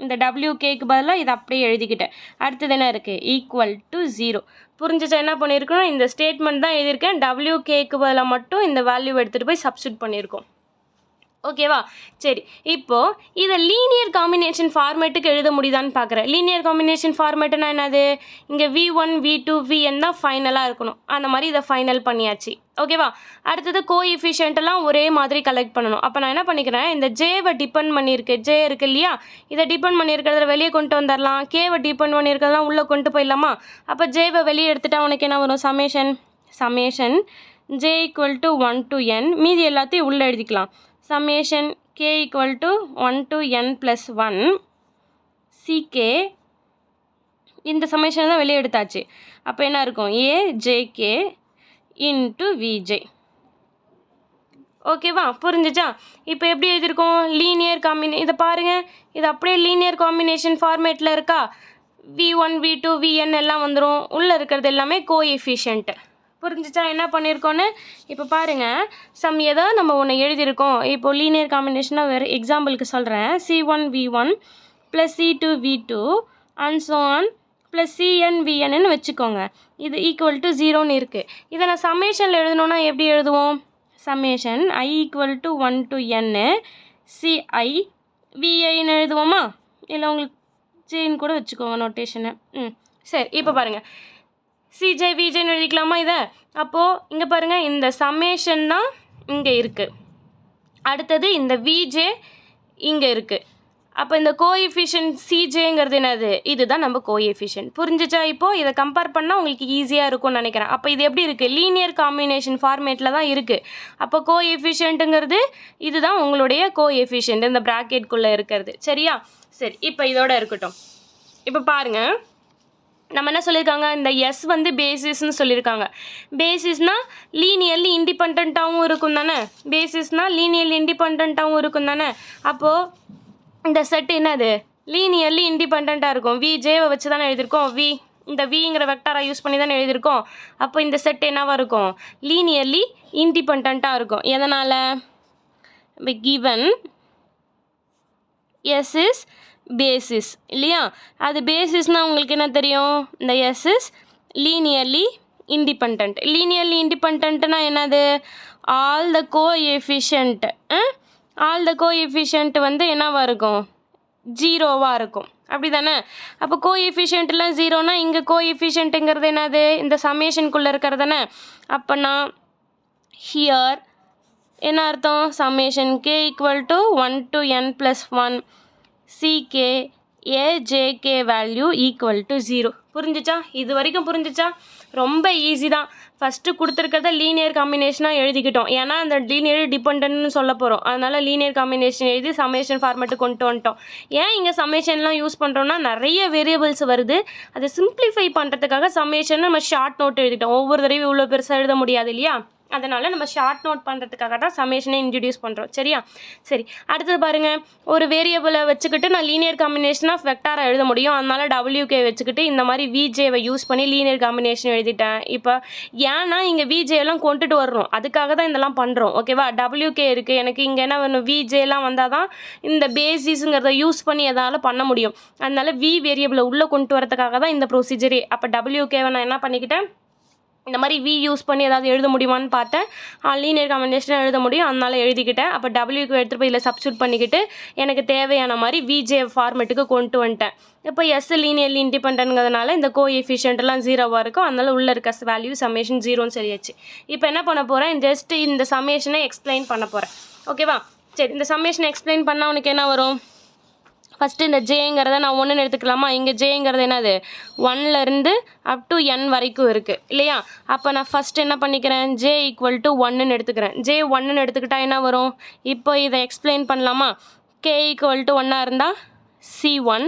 Speaker 1: இந்த WKக்கு பதிலாக இதை அப்படியே எழுதிக்கிட்டேன். அடுத்தது என்ன இருக்குது? =0. புரிஞ்சிச்சா என்ன பண்ணியிருக்கோம்? இந்த ஸ்டேட்மெண்ட் தான் எழுதியிருக்கேன். WKக்கு பதிலாக மட்டும் இந்த வேல்யூ எடுத்துகிட்டு போய் சப்ஸ்டியூட் பண்ணியிருக்கோம். ஓகேவா? சரி, இப்போது இதை லீனியர் காம்பினேஷன் ஃபார்மேட்டுக்கு எழுத முடியுதான்னு பார்க்குறேன். லீனியர் காம்பினேஷன் ஃபார்மேட்டுனா என்னது? இங்கே V1 V2 VN தான் ஃபைனலாக இருக்கணும். அந்த மாதிரி இதை ஃபைனல் பண்ணியாச்சு. ஓகேவா? அடுத்தது கோஎஃபிஷியன்ட்டெல்லாம் ஒரே மாதிரி கலெக்ட் பண்ணணும். அப்போ நான் என்ன பண்ணிக்கிறேன்? இந்த ஜேவை டிபெண்ட் பண்ணியிருக்கு, ஜே இருக்குது இல்லையா, இதை டிபெண்ட் பண்ணியிருக்கிறத வெளியே கொண்டு வந்துடலாம். கேவை டிபெண்ட் பண்ணியிருக்கிறதெல்லாம் உள்ளே கொண்டு போயிடலாமா? அப்போ ஜேவை வெளியே எடுத்துட்டா உனக்கு என்ன வரும்? Summation J = 1 to n. மீதி எல்லாத்தையும் உள்ளே எழுதிக்கலாம். Summation K = 1 to n+1 CK. இந்த சமேஷன் தான் வெளியே எடுத்தாச்சு. அப்போ என்ன இருக்கும்? AJK into VJ. ஓகேவா? புரிஞ்சிச்சா? இப்போ எப்படி எழுதியிருக்கோம்? லீனியர் இதை பாருங்கள், இது அப்படியே லீனியர் காம்பினேஷன் ஃபார்மேட்டில் இருக்கா? V1 V2 VN எல்லாம் வந்துடும். உள்ளே இருக்கிறது எல்லாமே கோஎஃபிஷியன்ட்டு. புரிஞ்சிச்சா என்ன பண்ணியிருக்கோன்னு? இப்போ பாருங்கள், ஏதோ நம்ம ஒன்று எழுதியிருக்கோம். இப்போது லீனியர் காம்பினேஷனாக வேறு எக்ஸாம்பிளுக்கு சொல்கிறேன். C1 V1 + C2 V2 and so on + CN VNன்னு வச்சுக்கோங்க. இது = 0ன்னு இருக்குது. இதை நான் சமேஷனில் எழுதணுன்னா எப்படி எழுதுவோம்? Summation I = 1 to n CI VIன்னு எழுதுவோமா? இல்லை உங்களுக்கு ஜேன்னு கூட வச்சுக்கோங்க நோட்டேஷனை. சரி, இப்போ பாருங்கள், CJ VJன்னு எழுதிக்கலாமா இதை? அப்போது இங்கே பாருங்கள், இந்த சமேஷன் தான் இங்கே இருக்குது. அடுத்தது இந்த VJ இங்கே இருக்குது. அப்போ இந்த கோஎஃபிஷியன்ட் CJங்கிறது என்னது? இதுதான் நம்ம கோஎஃபிஷியன்ட். புரிஞ்சிச்சா? இப்போது இதை கம்பேர் பண்ணால் உங்களுக்கு ஈஸியாக இருக்கும்னு நினைக்கிறேன். அப்போ இது எப்படி இருக்குது? லீனியர் காம்பினேஷன் ஃபார்மேட்டில் தான் இருக்குது. அப்போ கோஎஃபிஷியன்ட்டுங்கிறது இதுதான் உங்களுடைய கோஎஃபிஷியன்ட், இந்த ப்ராக்கெட்குள்ளே இருக்கிறது. சரியா? சரி, இப்போ இதோட இருக்கட்டும். இப்போ பாருங்கள், நம்ம என்ன சொல்லியிருக்காங்க? இந்த S வந்து பேசிஸ்ன்னு சொல்லியிருக்காங்க. பேசிஸ்னால் லீனியர்லி இண்டிபெண்ட்டாகவும் இருக்கும் தானே? பேசிஸ்னால் லீனியர்லி இண்டிபெண்ட்டாகவும் இருக்கும் தானே? அப்போது இந்த செட் என்னது? லீனியர்லி இண்டிபெண்ட்டாக இருக்கும். விஜேவை வச்சு தானே எழுதியிருக்கோம். இந்த விங்கிற வெக்டாரை யூஸ் பண்ணி தானே எழுதியிருக்கோம். அப்போ இந்த செட் என்னவாக இருக்கும்? லீனியர்லி இண்டிபெண்ட்டாக இருக்கும். எதனால்? கிவன் S is basis இல்லையா? அது பேசிஸ்னால் உங்களுக்கு என்ன தெரியும்? இந்த S is linearly independent. linearly independentனா என்னது? all the coefficient வந்து என்னவாக இருக்கும்? ஜீரோவாக இருக்கும். அப்படி தானே? அப்போ கோஎஃபிஷியன்ட்லாம் ஜீரோனா இங்கே கோஎஃபிஷியன்ட்டுங்கிறது என்னது? இந்த சமேஷனுக்குள்ளே இருக்கிறது தானே? அப்போனா ஹியர் என்ன அர்த்தம்? Summation k equal to 1 to n + 1 ck ajk value equal to 0. புரிஞ்சிச்சா? இது வரைக்கும் புரிஞ்சிச்சா? ரொம்ப ஈஸி தான். ஃபஸ்ட்டு கொடுத்துருக்கிறத லீனியர் காம்பினேஷனாக எழுதிக்கிட்டோம். ஏன்னா அந்த லீனியர் டிபெண்ட்னு சொல்ல போகிறோம். அதனால் லீனியர் காம்பினேஷன் எழுதி சமேஷன் ஃபார்மேட்டு கொண்டு வந்துட்டோம். ஏன் இங்கே சமேஷன்லாம் யூஸ் பண்ணுறோன்னா நிறைய வேரியபிள்ஸ் வருது. அதை சிம்பிளிஃபை பண்ணுறதுக்காக சமேஷன் நம்ம ஷார்ட் நோட் எழுதிட்டோம். ஒவ்வொரு தடவையும் இவ்வளோ பெருசாக எழுத முடியாது இல்லையா? அதனால் நம்ம ஷார்ட் நோட் பண்ணுறதுக்காக தான் சமேஷனை இன்ட்ரடியூஸ் பண்ணுறோம். சரியா? சரி, அடுத்தது பாருங்கள். ஒரு வேரியபிளை வச்சுக்கிட்டு நான் லீனியர் காம்பினேஷன் ஆஃப் வெக்டாரை எழுத முடியும். அதனால் WK வச்சுக்கிட்டு இந்த மாதிரி விஜேவை யூஸ் பண்ணி லீனியர் காம்பினேஷன் எழுதிட்டேன். இப்போ ஏன்னா இங்கே விஜேலாம் கொண்டுட்டு வரணும், அதுக்காக தான் இதெல்லாம் பண்ணுறோம். ஓகேவா? WK இருக்குது, எனக்கு இங்கே என்ன வேணும்? விஜேலாம் வந்தால் தான் இந்த பேசிஸுங்கிறத யூஸ் பண்ணி எதால் பண்ண முடியும். அதனால் வேரியபிளை உள்ளே கொண்டு வரதுக்காக தான் இந்த ப்ரொசீஜரே. அப்போ WKவை நான் என்ன பண்ணிக்கிட்டேன்? இந்த மாதிரி யூஸ் பண்ணி ஏதாவது எழுத முடியுமான்னு பார்த்தேன். லீனியர் காம்பினேஷன் எழுத முடியும், அதனால் எழுதிக்கிட்டேன். அப்போ Wக்கு எடுத்துகிட்டு போய் இதில் சப்ஸ்டியூட் பண்ணிக்கிட்டு எனக்கு தேவையான மாதிரி விஜே ஃபார்மேட்டுக்கு கொண்டு வந்துட்டேன். இப்போ S லீனியர்லி இண்டிபெண்டன்ட்ங்கிறதுனால இந்த கோஎஃபிஷியன்ட்லாம் ஜீரோவாக இருக்கும். அதனால் உள்ளே இருக்க வேல்யூ சமேஷன் ஜீரோன்னு சரியாச்சு. இப்போ என்ன பண்ண போகிறேன்? ஜஸ்ட் இந்த சமேஷனை எக்ஸ்பிளைன் பண்ண போகிறேன். ஓகேவா? சரி, இந்த சமேஷனை எக்ஸ்பிளைன் பண்ணால் உனக்கு என்ன வரும்? ஃபஸ்ட்டு இந்த ஜேங்கிறத நான் 1ன்னு எடுத்துக்கலாமா? இங்கே ஜேங்கிறது என்னது? 1லேருந்து அப் டு n வரைக்கும் இருக்குது இல்லையா? அப்போ நான் ஃபஸ்ட்டு என்ன பண்ணிக்கிறேன்? ஜே ஈக்குவல் டு 1ன்னு எடுத்துக்கிறேன். ஜே 1ன்னு எடுத்துக்கிட்டால் என்ன வரும்? இப்போ இதை எக்ஸ்பிளைன் பண்ணலாமா? கே ஈக்குவல் டு 1 இருந்தால் C1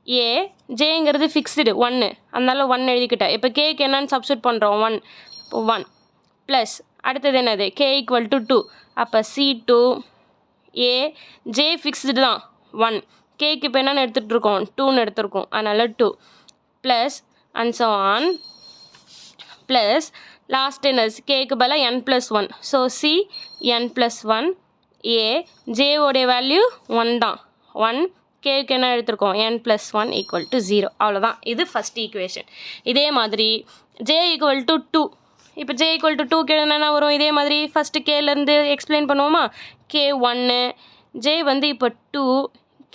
Speaker 1: ஏ, ஜேங்கிறது ஃபிக்ஸ்டு 1, அதனால 1 எழுதிக்கிட்டேன். இப்போ கேக்கு என்னன்னு சப்ஸ்டியூட் பண்ணுறோம்? 1. இப்போ 1 ப்ளஸ் அடுத்தது என்னது? K equal to 2. அப்போ C2 ஏ, ஜே ஃபிக்ஸ்டு தான் 1, கேக்கு இப்போ என்னென்னு எடுத்துகிட்ருக்கோம்? 2ன்னு எடுத்துருக்கோம், அதனால் 2 plus and so on plus last என்ன? கேக்கு பதிலாக n+1. ஸோ சி n+1 ஏ, ஜேவோடைய வேல்யூ 1 தான், 1, கேக்கு என்ன எடுத்துருக்கோம்? n+1 equal to 0. அவ்வளோதான். இது ஃபஸ்ட் ஈக்குவேஷன். இதே மாதிரி ஜே ஈக்குவல் டு 2. இப்போ ஜே ஈக்குவல் டு 2 என்ன வரும்? இதே மாதிரி ஃபஸ்ட்டு கேலேருந்து எக்ஸ்பிளைன் பண்ணுவோமா? கே 1, ஜே வந்து இப்போ 2,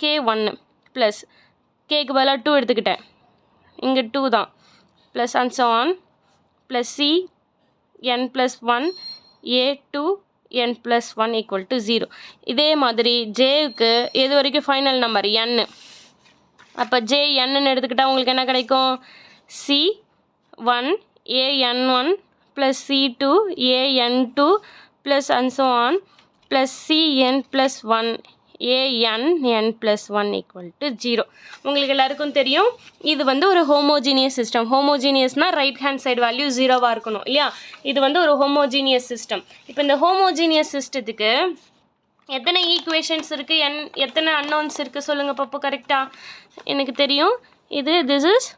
Speaker 1: கே 1 ப்ளஸ் கேக்கு பதிலாக 2 எடுத்துக்கிட்டேன், இங்கே 2 தான், plus and so on plus C n+1 a 2 n+1 equal to 0. இதே மாதிரி ஜேவுக்கு எது வரைக்கும் ஃபைனல் நம்பர்? n. அப்போ ஜே என்னன்னு எடுத்துக்கிட்டால் உங்களுக்கு என்ன கிடைக்கும்? C1 an1 plus C2 an2 plus and so on plus Cn+1 an+1 equal to 0. உங்களுக்கு எல்லாருக்கும் தெரியும் இது வந்து ஒரு ஹோமோஜீனியஸ் சிஸ்டம். ஹோமோஜீனியஸ்னால் ரைட் ஹேண்ட் சைடு வேல்யூ 0வாக இருக்கணும் இல்லையா? இது வந்து ஒரு ஹோமோஜீனியஸ் சிஸ்டம். இப்போ இந்த ஹோமோஜீனியஸ் சிஸ்டத்துக்கு எத்தனை ஈக்குவேஷன்ஸ் இருக்குது, எத்தனை அன்னோன்ஸ் இருக்குது சொல்லுங்கள் பாப்போ கரெக்டாக? எனக்கு தெரியும் திஸ் இஸ்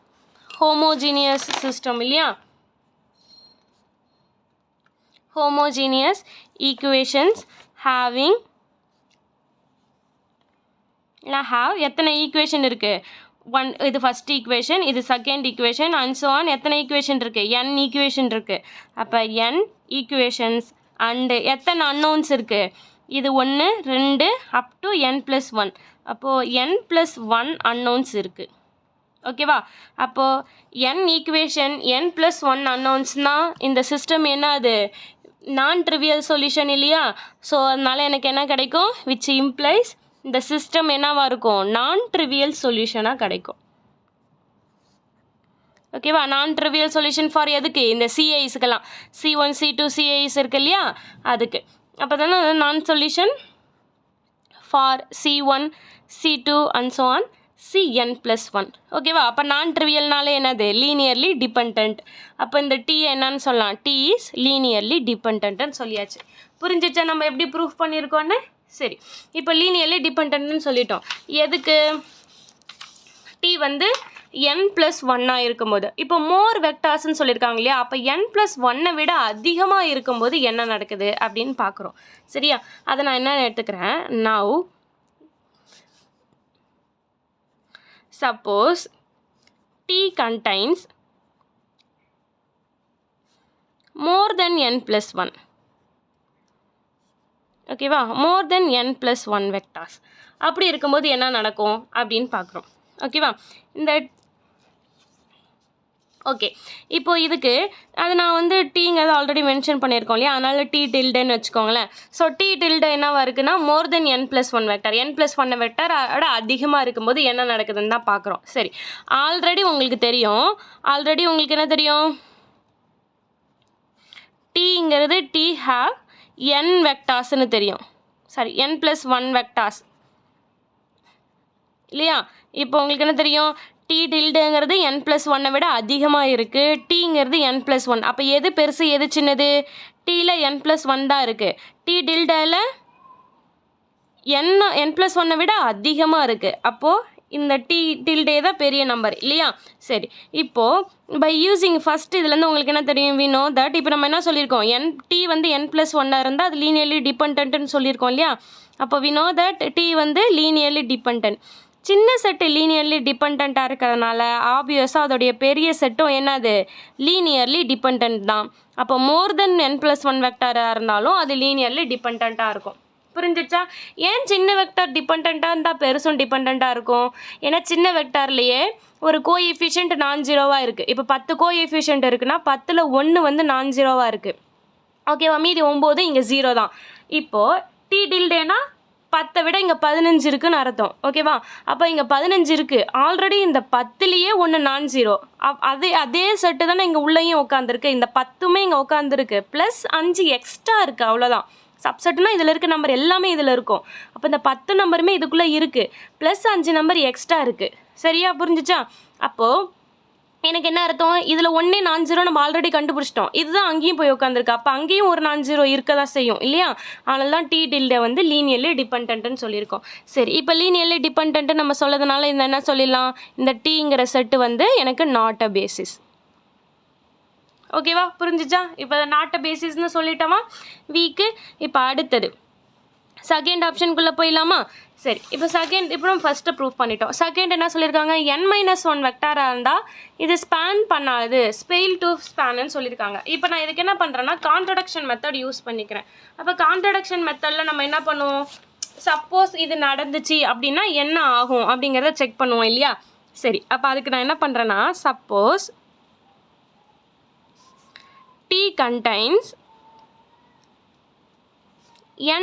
Speaker 1: ஹோமோஜீனியஸ் சிஸ்டம் இல்லையா? homogeneous equations having எத்தனை ஈக்குவேஷன் இருக்குது? 1, இது ஃபஸ்ட் ஈக்குவேஷன், இது second equation and so on. எத்தனை ஈக்குவேஷன் இருக்குது? n ஈக்குவேஷன் இருக்குது. அப்போ n ஈக்குவேஷன்ஸ் அண்டு எத்தனை அன்னோன்ஸ் இருக்குது? இது 1, 2 அப் டு n+1. அப்போது n+1 அன்னோன்ஸ் இருக்குது. ஓகேவா? அப்போது n ஈக்குவேஷன் n+1 அன்னோன்ஸ்னால் இந்த சிஸ்டம் என்ன? அது நான் ட்ரிவியல் சொல்யூஷன் இல்லையா? ஸோ அதனால் எனக்கு என்ன கிடைக்கும்? விச் இம்ப்ளைஸ் இந்த சிஸ்டம் என்னவாக இருக்கும்? நான் ட்ரிவியல் சொல்யூஷனாக கிடைக்கும். ஓகேவா? நான் ட்ரிவியல் சொல்யூஷன் ஃபார் எதுக்கு? இந்த சிஐஸ்க்கெல்லாம் C1 C2 சிஐஸ் இருக்கு இல்லையா? அதுக்கு. அப்போ தானே நான் solution for C1 C2 and so on Cn+1. ஓகேவா? அப்போ நான் ட்ரிவியல்னாலே என்னது? Linearly depend. அப்போ இந்த டி என்னன்னு சொல்லலாம்? டி இஸ் லீனியர்லி டிபெண்ட்னு சொல்லியாச்சு. புரிஞ்சிச்சா நம்ம எப்படி ப்ரூஃப் பண்ணியிருக்கோன்னு? சரி, இப்போ லீனியர்லி டிபெண்டன்ட்னு சொல்லிட்டோம். எதுக்கு? டி வந்து n+1 இருக்கும்போது. இப்போ மோர் வெக்டார்ஸ்ன்னு சொல்லியிருக்காங்க இல்லையா? அப்போ n+1 விட அதிகமாக இருக்கும்போது என்ன நடக்குது அப்படின்னு பார்க்குறோம். சரியா? அதை நான் என்ன எடுத்துக்கிறேன்? Now suppose T contains more than n+1. ஓகேவா? மோர் தென் n+1 வெக்டார்ஸ். அப்படி இருக்கும்போது என்ன நடக்கும் அப்படின்னு பார்க்குறோம். ஓகேவா? இந்த ஓகே, இப்போ இதுக்கு அது நான் வந்து டீங்கிறத ஆல்ரெடி மென்ஷன் பண்ணியிருக்கோம் இல்லையா? அதனால் டி டில்டன்னு வச்சுக்கோங்களேன். ஸோ டி டில்ட என்னவா இருக்குன்னா மோர் தென் n+1 வெக்டார். n+1 வெக்டாரோட அதிகமாக இருக்கும்போது என்ன நடக்குதுன்னு தான் பார்க்குறோம். சரி, ஆல்ரெடி உங்களுக்கு என்ன தெரியும்? டீங்கிறது டி ஹேவ் n வெக்டார்ஸ்னு தெரியும். சாரி, n+1 வெக்டார்ஸ் இல்லையா? இப்போ உங்களுக்கு என்ன தெரியும்? டி டில்டுங்கிறது n+1 விட அதிகமாக இருக்குது. டீங்கிறது n+1. அப்போ எது பெருசு எது சின்னது? டீயில் n+1 தான் இருக்குது. டி டில்டில் n+1 விட அதிகமாக இருக்குது. அப்போது இந்த டி டில்டே தான் பெரிய நம்பர் இல்லையா? சரி, இப்போது பை யூஸிங் ஃபஸ்ட் இதுலேருந்து உங்களுக்கு என்ன தெரியும்? வி நோ தட் இப்போ நம்ம என்ன சொல்லியிருக்கோம்? டி வந்து n+1 இருந்தால் அது லீனியர்லி டிபெண்ட்னு சொல்லியிருக்கோம் இல்லையா? அப்போ வி நோ தட் டி வந்து லீனியர்லி டிபெண்ட். சின்ன செட்டு லீனியர்லி டிபெண்ட்டாக இருக்கிறதுனால ஆப்வியஸாக அதோடைய பெரிய செட்டும் என்னது? லீனியர்லி டிபெண்ட் தான். அப்போ மோர் தென் n+1 வெக்டாராக இருந்தாலும் அது லீனியர்லி டிபெண்ட்டாக இருக்கும். புரிஞ்சிச்சா? ஏன் சின்ன வெக்டார் டிபெண்ட்டாக இருந்தால் பெருசும் டிபெண்ட்டாக இருக்கும்? ஏன்னா சின்ன வெக்டார்லேயே ஒரு கோஎஃபிஷியன்ட் நான் ஜீரோவாக இருக்குது. இப்போ 10 கோஎஃபிஷியன்ட் இருக்குன்னா 10ல் 1 வந்து நான் ஜீரோவாக இருக்குது. ஓகேவா? மீதி 9 இங்கே 0 தான். இப்போது டி டில்டேனா 10 விட இங்கே 15 இருக்குன்னு அர்த்தம். ஓகேவா? அப்போ இங்கே 15 இருக்குது. ஆல்ரெடி இந்த 10லேயே 1 நான் ஜீரோ. அதே செட்டு தானே இங்கே உள்ளேயும் உட்காந்துருக்கு. இந்த 10மே இங்கே உட்காந்துருக்கு. ப்ளஸ் 5 எக்ஸ்ட்ரா இருக்குது, அவ்வளோதான். சப்செட்னா இதில் இருக்க நம்பர் எல்லாமே இதில் இருக்கும். அப்போ இந்த 10 நம்பருமே இதுக்குள்ளே இருக்குது. ப்ளஸ் 5 நம்பர் எக்ஸ்ட்ரா இருக்குது. சரியா? புரிஞ்சிச்சா? அப்போது எனக்கு என்ன அர்த்தம்? இதில் 1 நான் ஜீரோ நம்ம ஆல்ரெடி கண்டுபிடிச்சிட்டோம். இதுதான் அங்கேயும் போய் உட்காந்துருக்கு. அப்போ அங்கேயும் ஒரு நான் ஜீரோ இருக்க தான் செய்யும் இல்லையா? அதனால தான் டி டில்டே வந்து லீனியர்லி டிபெண்ட்னு சொல்லியிருக்கோம். சரி, இப்போ லீனியர்லி டிபெண்ட்னு நம்ம சொல்லதுனால இந்த என்ன சொல்லிடலாம்? இந்த டீங்கிற செட்டு வந்து எனக்கு நாட் அ பேசிஸ். ஓகேவா? புரிஞ்சிச்சா? இப்போ அதை நாட் அ பேசிஸ்னு சொல்லிட்டோமா வீக்கு? இப்போ அடுத்தது செகண்ட் ஆப்ஷனுக்குள்ளே போயிடலாமா? சரி, இப்போ நம்ம ஃபஸ்ட்டு ப்ரூஃப் பண்ணிட்டோம். செகண்ட் என்ன சொல்லியிருக்காங்க? n-1 வெக்டாராக இருந்தால் இது ஸ்பேன் பண்ணாது, ஸ்பெயில் டு ஸ்பேன்னு சொல்லியிருக்காங்க. இப்போ நான் இதுக்கு என்ன பண்ணுறேன்னா கான்ட்ரடக்ஷன் மெத்தட் யூஸ் பண்ணிக்கிறேன். அப்போ கான்ட்ரடக்ஷன் மெத்தடில் நம்ம என்ன பண்ணுவோம்? சப்போஸ் இது நடந்துச்சு அப்படின்னா என்ன ஆகும் அப்படிங்கிறத செக் பண்ணுவோம் இல்லையா? சரி, அப்போ அதுக்கு நான் என்ன பண்ணுறேன்னா suppose T contains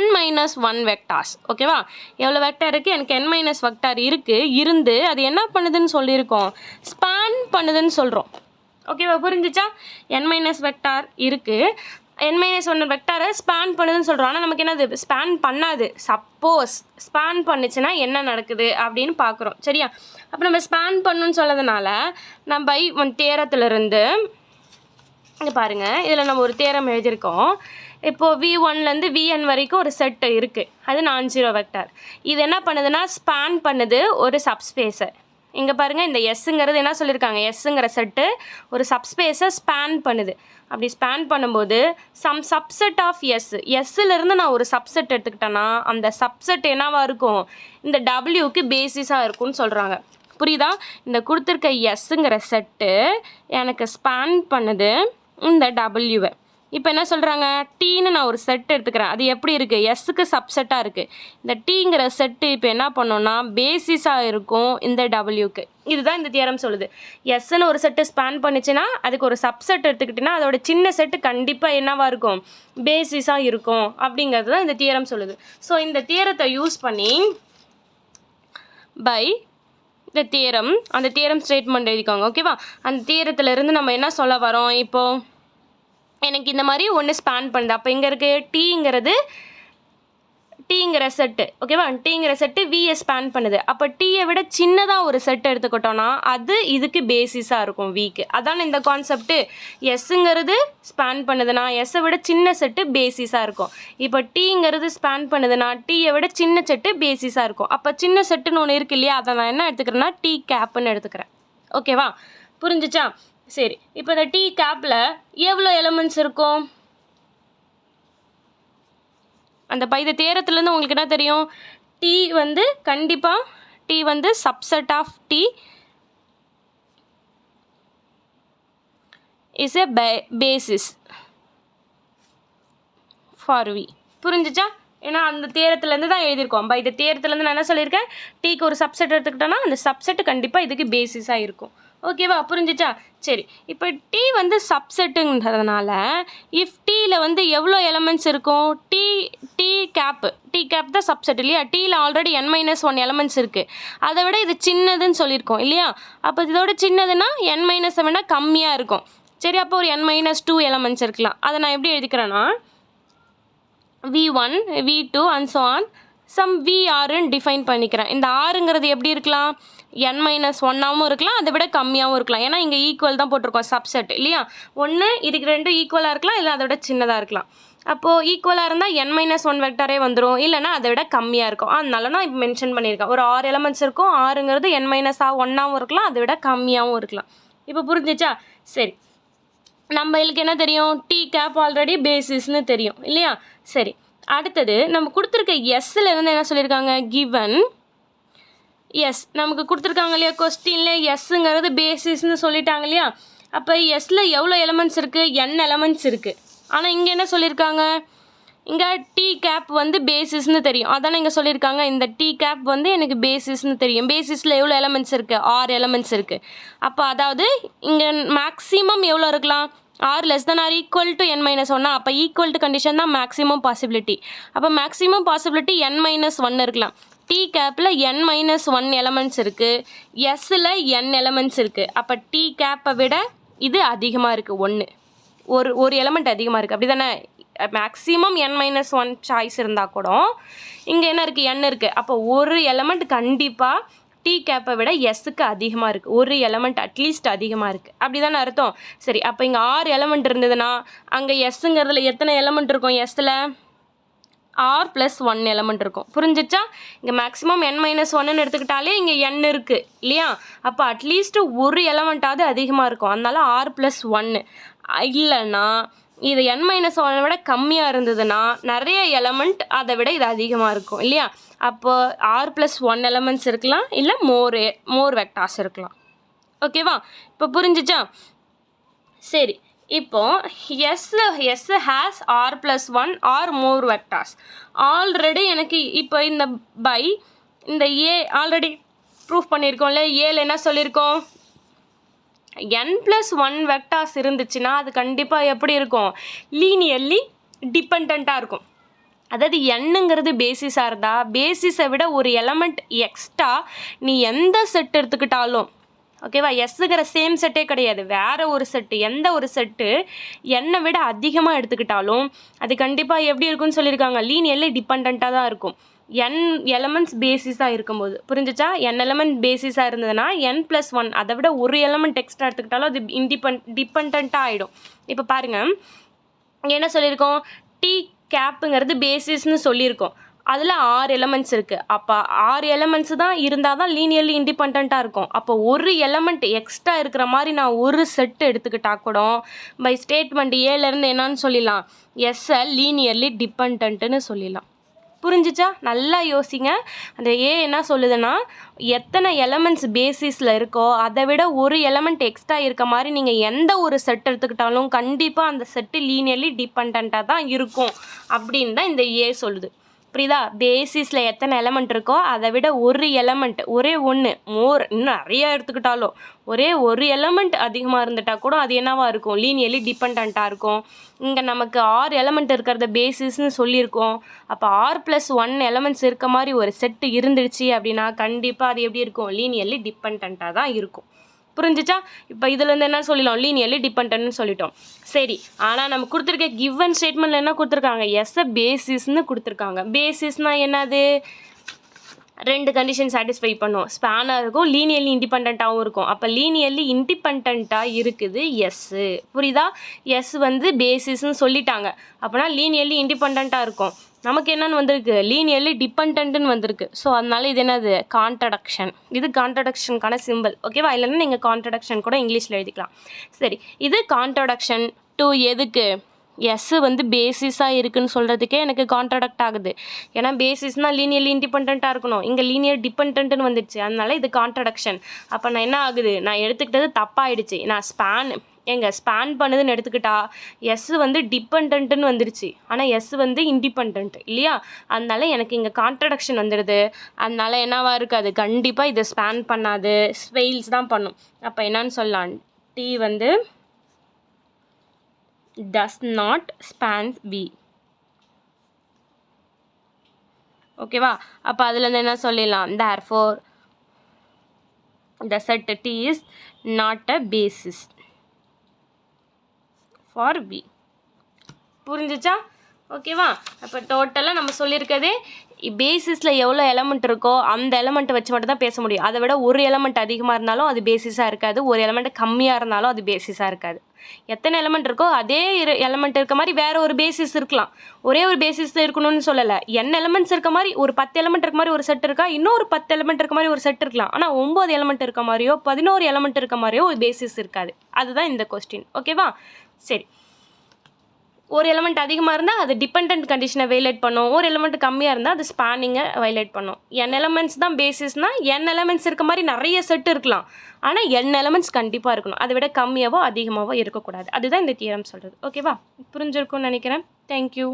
Speaker 1: n-1 vectors. ஓகேவா? எவ்வளோ வெக்டார் இருக்குது? எனக்கு n- வெக்டார் இருந்து அது என்ன பண்ணுதுன்னு சொல்லியிருக்கோம்? ஸ்பேன் பண்ணுதுன்னு சொல்கிறோம். ஓகேவா? புரிஞ்சிச்சா? n- வெக்டார் இருக்குது, n-1 வெக்டாரை ஸ்பேன் பண்ணுதுன்னு சொல்கிறோம். ஆனால் நமக்கு என்னது? ஸ்பேன் பண்ணாது. சப்போஸ் ஸ்பேன் பண்ணுச்சுன்னா என்ன நடக்குது அப்படின்னு பார்க்குறோம். சரியா? அப்போ நம்ம ஸ்பேன் பண்ணுன்னு சொல்லதுனால நம்ம பை தேரத்துலேருந்து இங்கே பாருங்கள், இதில் நம்ம ஒரு தேரம் எழுதியிருக்கோம். இப்போது V1லேருந்து Vn வரைக்கும் ஒரு செட்டு இருக்குது. அது நான் ஜீரோ வெக்டார். இது என்ன பண்ணுதுன்னா ஸ்பேன் பண்ணுது ஒரு சப்ஸ்பேஸை. இங்கே பாருங்கள், இந்த எஸ்ஸுங்கிறது என்ன சொல்லியிருக்காங்க? எஸ்ஸுங்கிற செட்டு ஒரு சப்ஸ்பேஸை ஸ்பேன் பண்ணுது. அப்படி ஸ்பேன் பண்ணும்போது சம் சப்செட் ஆஃப் எஸ்ஸிலேருந்து நான் ஒரு சப்செட் எடுத்துக்கிட்டேன்னா அந்த சப்செட் என்னவாக இருக்கும்? இந்த டபிள்யூக்கு பேசிஸாக இருக்கும்னு சொல்கிறாங்க. புரியுதா? இந்த கொடுத்துருக்க எஸ்ஸுங்கிற செட்டு எனக்கு ஸ்பேன் பண்ணுது இந்த டபிள்யூவை. இப்போ என்ன சொல்கிறாங்க? டீன்னு நான் ஒரு செட் எடுத்துக்கிறேன். அது எப்படி இருக்குது? எஸ்ஸுக்கு சப்செட்டாக இருக்குது. இந்த டீங்கிற செட்டு இப்போ என்ன பண்ணோன்னா பேசிஸாக இருக்கும் இந்த டபிள்யூக்கு. இதுதான் இந்த தியரம் சொல்லுது. எஸ்ன்னு ஒரு செட்டு ஸ்பேன் பண்ணிச்சுன்னா அதுக்கு ஒரு சப்செட் எடுத்துக்கிட்டிங்கன்னா அதோட சின்ன செட்டு கண்டிப்பாக என்னவாக இருக்கும்? பேசிஸாக இருக்கும் அப்படிங்கிறது தான் இந்த தியரம் சொல்லுது. ஸோ இந்த தியரத்தை யூஸ் பண்ணி பை இந்த தியரம், அந்த தியரம் ஸ்டேட்மெண்ட் எழுதிக்கோங்க. ஓகேவா? அந்த தியரத்துலேருந்து நம்ம என்ன சொல்ல வரோம்? இப்போது எனக்கு இந்த மாதிரி ஒன்று ஸ்பேன் பண்ணுது. அப்போ இங்கே இருக்குது டீங்கிற செட்டு ஓகேவா, டீங்கிற செட்டு வியை ஸ்பேன் பண்ணுது. அப்போ டீயை விட சின்னதாக ஒரு செட் எடுத்துக்கிட்டோன்னா அது இதுக்கு பேசிஸாக இருக்கும் விக்கு. அதான இந்த கான்செப்ட்டு. எஸ்ஸுங்கிறது ஸ்பேன் பண்ணுதுன்னா எஸ்ஸை விட சின்ன செட்டு பேசிஸாக இருக்கும். இப்போ டீங்கிறது ஸ்பேன் பண்ணுதுன்னா டீயை விட சின்ன செட்டு பேசிஸாக இருக்கும். அப்போ சின்ன செட்டுன்னு ஒன்று இருக்கு இல்லையா, அதை நான் என்ன எடுத்துக்கிறேன்னா டீ கேப்புன்னு எடுத்துக்கிறேன். ஓகேவா, புரிஞ்சிச்சா? சரி, இப்போ இந்த டீ கேப்பில் எவ்வளோ எலமெண்ட்ஸ் இருக்கும்? அந்த இந்த தேரத்துலேருந்து உங்களுக்கு என்ன தெரியும்? டி வந்து கண்டிப்பாக டி வந்து subset of T is a basis for V. புரிஞ்சிச்சா? ஏன்னா அந்த தேரத்துலேருந்து தான் எழுதியிருக்கோம். இந்த தேரத்துலேருந்து நான் என்ன சொல்லியிருக்கேன், டீக்கு ஒரு சப்செட் எடுத்துக்கிட்டோன்னா அந்த சப்செட்டு கண்டிப்பாக இதுக்கு பேசிஸாக இருக்கும். ஓகேவா, புரிஞ்சிச்சா? சரி, இப்போ டி வந்து சப்செட்டுங்கிறதுனால இஃப் டீயில் வந்து எவ்வளோ எலமெண்ட்ஸ் இருக்கும்? டி கேப் தான் சப்செட் இல்லையா? டீயில் ஆல்ரெடி n-1 எலமெண்ட்ஸ் இருக்குது. அதை விட இது சின்னதுன்னு சொல்லியிருக்கோம் இல்லையா? அப்போ இதோட சின்னதுன்னா n-1 விட கம்மியாக இருக்கும். சரி, அப்போ ஒரு n-2 எலமெண்ட்ஸ் இருக்கலாம். அதை நான் எப்படி எழுதிக்கிறேன்னா v1 v2 and so on sum vr define பண்ணிக்கிறேன். இந்த ஆறுங்கிறது எப்படி இருக்கலாம்? n-1ஆகவும் இருக்கலாம், அதை விட கம்மியாகவும் இருக்கலாம். ஏன்னா இங்கே ஈக்குவல் தான் போட்டிருக்கோம், சப்செட் இல்லையா? ஒன்று இதுக்கு ரெண்டும் ஈக்குவலாக இருக்கலாம், இல்லை அதை விட சின்னதாக இருக்கலாம். அப்போது ஈக்குவலாக இருந்தால் n-1 வெக்டரே வந்துடும், இல்லைனா அதை விட கம்மியாக இருக்கும். அதனால நான் இப்போ மென்ஷன் பண்ணியிருக்கேன். ஒரு 6 எலமெண்ட்ஸ் இருக்கும். ஆறுங்கிறது n-1ஆகவும் இருக்கலாம், அதை விட கம்மியாகவும் இருக்கலாம். இப்போ புரிஞ்சிச்சா? சரி, நம்மளுக்கு என்ன தெரியும்? டி கேப் ஆல்ரெடி பேசிஸ்னு தெரியும் இல்லையா? சரி, அடுத்தது நம்ம கொடுத்துருக்க எஸ்ஸில் இருந்து என்ன சொல்லியிருக்காங்க? கிவன் எஸ் நமக்கு கொடுத்துருக்காங்க இல்லையா கொஸ்டினில், எஸ்ஸுங்கிறது பேசிஸ்னு சொல்லிட்டாங்க இல்லையா? அப்போ எஸ்ஸில் எவ்வளோ எலமெண்ட்ஸ் இருக்குது? n எலமெண்ட்ஸ் இருக்குது. ஆனால் இங்கே என்ன சொல்லியிருக்காங்க? இங்கே டி கேப் வந்து பேசிஸ்னு தெரியும், அதானே இங்கே சொல்லியிருக்காங்க. இந்த டி கேப் வந்து எனக்கு பேசிஸ்னு தெரியும். பேசிஸில் எவ்வளோ எலமெண்ட்ஸ் இருக்குது? 6 எலமெண்ட்ஸ் இருக்குது. அப்போ அதாவது இங்கே மேக்ஸிமம் எவ்வளோ இருக்கலாம்? r less than or equal to n-1. அப்போ ஈக்குவல் டு கண்டிஷன் தான் மேக்ஸிமம் பாசிபிலிட்டி. அப்போ மேக்ஸிமம் பாசிபிலிட்டி n-1 இருக்கலாம். டி கேப்பில் n-1 எலமெண்ட்ஸ் இருக்குது, எஸ்ஸில் n எலமெண்ட்ஸ் இருக்குது. அப்போ டி கேப்பை விட இது அதிகமாக இருக்குது, ஒரு எலமெண்ட் அதிகமாக இருக்குது. அப்படி தானே? மேக்ஸிமம் n-1 சாய்ஸ் இருந்தால் கூட இங்கே என்ன இருக்குது? n இருக்குது. அப்போ ஒரு எலமெண்ட் கண்டிப்பாக டி கேப்பை விட எஸ்ஸுக்கு அதிகமாக இருக்குது. ஒரு எலமெண்ட் அட்லீஸ்ட் அதிகமாக இருக்குது. அப்படி தானே அர்த்தம்? சரி, அப்போ இங்கே 6 எலமெண்ட் இருந்ததுன்னா அங்கே எஸ்ஸுங்கிறதுல எத்தனை எலமெண்ட் இருக்கும்? எஸ்ஸில் r+1 எலமெண்ட் இருக்கும். புரிஞ்சிச்சா? இங்கே மேக்ஸிமம் n-1ன்னு எடுத்துக்கிட்டாலே இங்கே n இருக்குது இல்லையா? அப்போ அட்லீஸ்ட் ஒரு எலமெண்ட்டாவது அதிகமாக இருக்கும். அதனால r+1. இல்லைன்னா இது n-1 விட கம்மியாக இருந்ததுன்னா நிறைய எலமெண்ட் அதை விட இது அதிகமாக இருக்கும் இல்லையா? அப்போ r+1 எலமெண்ட்ஸ் இருக்கலாம், இல்லை மோர் வெக்டார்ஸ் இருக்கலாம். ஓகேவா, இப்போ புரிஞ்சிச்சா? சரி, இப்போ S has r+1 or more vectors. Already எனக்கு இப்போ இந்த ஏ ஆல்ரெடி ப்ரூஃப் பண்ணியிருக்கோம்ல. ஏல என்ன சொல்லியிருக்கோம்? n+1 வெக்டார்ஸ் இருந்துச்சுன்னா அது கண்டிப்பாக எப்படி இருக்கும்? லீனியர்லி டிபெண்ட்டாக இருக்கும். அதாவது என்னங்கிறது பேசிஸாக இருந்தால் பேசிஸை விட ஒரு எலமெண்ட் எக்ஸ்ட்ரா நீ எந்த செட் எடுத்துக்கிட்டாலும் ஓகேவா, எஸ்ஸுங்கிற சேம் செட்டே கிடையாது, வேறு ஒரு செட்டு, எந்த ஒரு செட்டு என்னை விட அதிகமாக எடுத்துக்கிட்டாலும் அது கண்டிப்பாக எப்படி இருக்குன்னு சொல்லியிருக்காங்க? லீனியர்லி டிபெண்ட்டாக தான் இருக்கும். n எலமெண்ட்ஸ் பேசிஸாக இருக்கும்போது. புரிஞ்சிச்சா? n எலமெண்ட் பேசிஸாக இருந்ததுன்னா n+1 அதை விட ஒரு எலமெண்ட் எக்ஸ்ட்ரா எடுத்துக்கிட்டாலும் அது டிபெண்ட்டாக ஆகிடும். இப்போ பாருங்கள், என்ன சொல்லியிருக்கோம்? டி கேப்புங்கிறது பேசிஸ்னு சொல்லியிருக்கோம். அதில் 6 எலமெண்ட்ஸ் இருக்குது. அப்போ 6 எலமெண்ட்ஸ் தான் இருந்தால் தான் லீனியர்லி இண்டிபெண்ட்டாக இருக்கும். அப்போ ஒரு எலமெண்ட் எக்ஸ்ட்ரா இருக்கிற மாதிரி நான் ஒரு செட்டு எடுத்துக்கிட்டா கூட பை ஸ்டேட்மெண்ட் ஏலேருந்து என்னன்னு சொல்லிடலாம்? எஸ்ஸை லீனியர்லி டிபெண்ட்டுன்னு சொல்லிடலாம். புரிஞ்சிச்சா? நல்லா யோசிங்க. அந்த ஏ என்ன சொல்லுதுன்னா, எத்தனை எலமெண்ட்ஸ் பேசிஸில் இருக்கோ அதை விட ஒரு எலமெண்ட் எக்ஸ்ட்ரா இருக்க மாதிரி நீங்கள் எந்த ஒரு செட் எடுத்துக்கிட்டாலும் கண்டிப்பாக அந்த செட்டு லீனியர்லி டிபெண்ட்டாக தான் இருக்கும் அப்படின்னு தான் இந்த ஏ சொல்லுது. புரியுதா? பேசிஸில் எத்தனை எலமெண்ட் இருக்கோ அதை விட ஒரு எலமெண்ட், ஒரே ஒன்று, இன்னும் நிறைய எடுத்துக்கிட்டாலும் ஒரே ஒரு எலமெண்ட் அதிகமாக இருந்துட்டால் கூட அது என்னவாக இருக்கும்? லீனியர்லி டிபெண்ட்டாக இருக்கும். இங்கே நமக்கு 6 எலமெண்ட் இருக்கிறத பேசிஸ்ன்னு சொல்லியிருக்கோம். அப்போ r+1 எலமெண்ட்ஸ் இருக்க மாதிரி ஒரு செட்டு இருந்துடுச்சு அப்படின்னா கண்டிப்பாக அது எப்படி இருக்கும்? லீனியர்லி டிபெண்ட்டாக தான் இருக்கும். புரிஞ்சிச்சா? இப்போ இதுலேருந்து என்ன சொல்லிடலாம், லீனியர்லி டிபெண்டன்ட்னு சொல்லிட்டோம். சரி, ஆனால் நம்ம கொடுத்துருக்க கிவன் ஸ்டேட்மெண்ட்டில் என்ன கொடுத்துருக்காங்க, எஸ்ஸை பேசிஸ்ன்னு கொடுத்துருக்காங்க. பேசிஸ்னால் என்னது, 2 கண்டிஷன் சாட்டிஸ்ஃபை பண்ணும். ஸ்பேனாக இருக்கும், லீனியர்லி இண்டிபெண்ட்டாகவும் இருக்கும். அப்போ லீனியர்லி இண்டிபெண்ட்டாக இருக்குது எஸ்ஸு. புரியுதா? எஸ் வந்து பேசிஸ்ன்னு சொல்லிட்டாங்க, அப்போனா லீனியர்லி இண்டிபெண்ட்டாக இருக்கும். நமக்கு என்னென்னு வந்திருக்கு, லீனியர்லி டிபெண்ட்டுன்னு வந்திருக்கு. ஸோ அதனால இது என்னது, கான்ட்ரடக்ஷன். இது கான்ட்ரடக்ஷனுக்கான சிம்பிள். ஓகேவா? இல்லைன்னா நீங்கள் கான்ட்ரடக்ஷன் கூட இங்கிலீஷில் எழுதிக்கலாம். சரி, இது கான்ட்ரடக்ஷன் டு எதுக்கு, எஸ்ஸு வந்து பேசிஸாக இருக்குதுன்னு சொல்கிறதுக்கே எனக்கு கான்ட்ரடக்ட் ஆகுது. ஏன்னா பேசிஸ்னால் லீனியர்லி இண்டிபெண்ட்டாக இருக்கணும், இங்கே லீனியர் டிபெண்ட்டுன்னு வந்துடுச்சு. அதனால இது கான்ட்ரடக்ஷன். அப்போ நான் என்ன ஆகுது, நான் எடுத்துக்கிட்டது தப்பாகிடுச்சு. நான் ஸ்பேன் பண்ணுதுன்னு எடுத்துக்கிட்டா எஸ்ஸு வந்து டிபெண்ட்டுன்னு வந்துடுச்சு, ஆனால் எஸ் வந்து இண்டிபெண்ட் இல்லையா? அதனால எனக்கு இங்கே கான்ட்ரடக்ஷன் வந்துடுது. அதனால என்னவா இருக்காது, கண்டிப்பாக இதை ஸ்பேன் பண்ணாது, ஸ்பெயில்ஸ் தான் பண்ணும். அப்போ என்னன்னு சொல்லலாம், டி வந்து does not spans V. ஓகேவா? அப்போ அதுலேருந்து என்ன சொல்லிடலாம், therefore the set T is not a basis for V. புரிஞ்சிச்சா? ஓகேவா? அப்போ டோட்டலாக நம்ம சொல்லியிருக்கதே பேசிஸில் எவ்வளோ எலமெண்ட் இருக்கோ அந்த எலமெண்ட்டை வச்சு மட்டும் தான் பேச முடியும். அதை விட ஒரு எலமெண்ட் அதிகமாக இருந்தாலும் அது பேசிஸாக இருக்காது, ஒரு எலமெண்ட் கம்மியாக இருந்தாலும் அது பேசிஸாக இருக்காது. எத்தனை எலமெண்ட் இருக்கோ அதே எலமெண்ட் இருக்க மாதிரி வேறு ஒரு பேசிஸ் இருக்கலாம். ஒரே ஒரு பேசிஸ் தான் இருக்கணும்னு சொல்லலை. n எலமெண்ட்ஸ் இருக்க மாதிரி ஒரு 10 எலமெண்ட் இருக்க மாதிரி ஒரு செட் இருக்கா, இன்னொரு 10 எலமெண்ட் இருக்க மாதிரி ஒரு செட் இருக்கலாம். ஆனால் 9 எலமெண்ட் இருக்க மாதிரியோ 11 எலமெண்ட் இருக்க மாதிரியோ ஒரு பேசிஸ் இருக்காது. அதுதான் இந்த கொஸ்டின். ஓகேவா? சரி, ஒரு எலமெண்ட் அதிகமாக இருந்தால் அது டிபெண்ட் கண்டிஷனை வயலேட் பண்ணும், ஒரு எலமெண்ட் கம்மியாக இருந்தால் அது ஸ்பேனிங்கை வயலேட் பண்ணும். n எலமெண்ட்ஸ் தான் பேசிஸ்னால் n எலமெண்ட்ஸ் இருக்க மாதிரி நிறைய செட் இருக்கலாம், ஆனால் n எலமெண்ட்ஸ் கண்டிப்பாக இருக்கணும். அதை விட கம்மியாவோ அதிகமாகவோ இருக்கக்கூடாது. அதுதான் இந்த தியரம் சொல்கிறது. ஓகேவா? புரிஞ்சிருக்கும்னு நினைக்கிறேன். தேங்க்யூ.